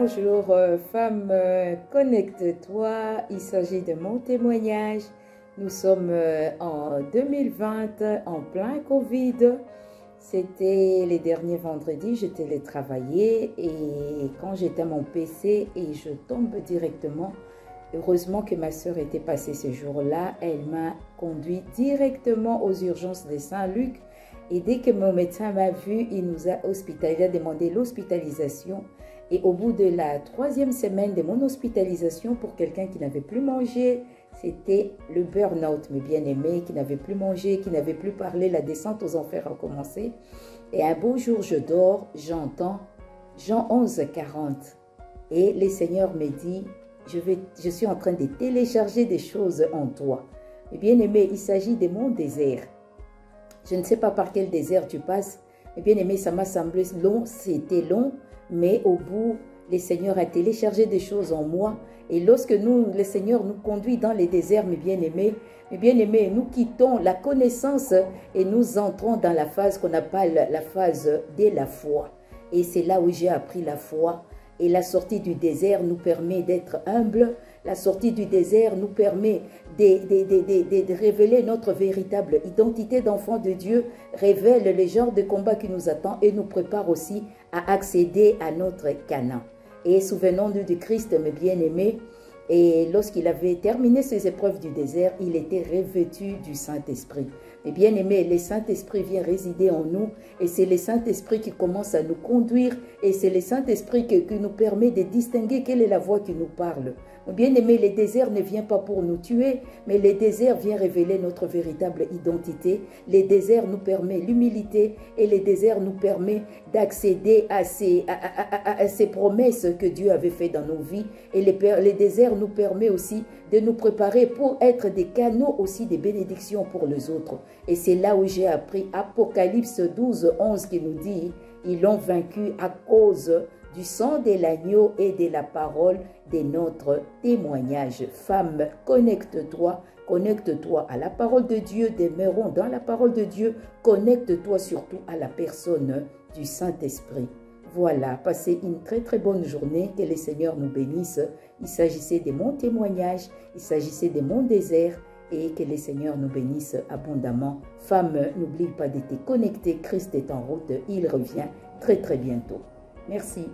bonjour, femme, connecte-toi. Il s'agit de mon témoignage. Nous sommes en 2020, en plein Covid. C'était les derniers vendredis, je télétravaillais et quand j'étais à mon PC et je tombe directement, heureusement que ma soeur était passée ce jour-là, elle m'a conduit directement aux urgences de Saint-Luc. Et dès que mon médecin m'a vu, il nous a hospitalisé, il a demandé l'hospitalisation. Et au bout de la 3e semaine de mon hospitalisation, pour quelqu'un qui n'avait plus mangé, c'était le burn-out, mes bien-aimés, qui n'avait plus mangé, qui n'avait plus parlé, la descente aux enfers a commencé. Et un beau jour, je dors, j'entends Jean 11:40. Et le Seigneur me dit, je suis en train de télécharger des choses en toi. Mes bien-aimés, il s'agit de mon désert. Je ne sais pas par quel désert tu passes. Mais bien aimé, ça m'a semblé long, c'était long, mais au bout, le Seigneur a téléchargé des choses en moi. Et lorsque le Seigneur nous conduit dans les déserts, mes bien-aimés, nous quittons la connaissance et nous entrons dans la phase qu'on appelle la phase de la foi. Et c'est là où j'ai appris la foi. Et la sortie du désert nous permet d'être humble. La sortie du désert nous permet de révéler notre véritable identité d'enfant de Dieu, révèle le genre de combat qui nous attend et nous prépare aussi à accéder à notre Canaan. Et souvenons-nous de Christ, mes bien-aimés, et lorsqu'il avait terminé ses épreuves du désert, il était revêtu du Saint-Esprit. Mais bien aimé, le Saint-Esprit vient résider en nous et c'est le Saint-Esprit qui commence à nous conduire et c'est le Saint-Esprit qui nous permet de distinguer quelle est la voix qui nous parle. Bien aimé, le désert ne vient pas pour nous tuer, mais le désert vient révéler notre véritable identité. Le désert nous permet l'humilité et le désert nous permet d'accéder à ces promesses que Dieu avait faites dans nos vies. Et le désert nous permet aussi de nous préparer pour être des canaux aussi de bénédictions pour les autres. Et c'est là où j'ai appris Apocalypse 12:11 qui nous dit « Ils l'ont vaincu à cause du sang de l'agneau et de la parole de notre témoignage. » Femme, connecte-toi à la parole de Dieu, demeurons dans la parole de Dieu, connecte-toi surtout à la personne du Saint-Esprit. Voilà, passez une très bonne journée, que le Seigneur nous bénisse. Il s'agissait de mon témoignage, il s'agissait de mon désert et que le Seigneur nous bénisse abondamment. Femme, n'oublie pas de te connecter, Christ est en route, il revient très bientôt. Merci.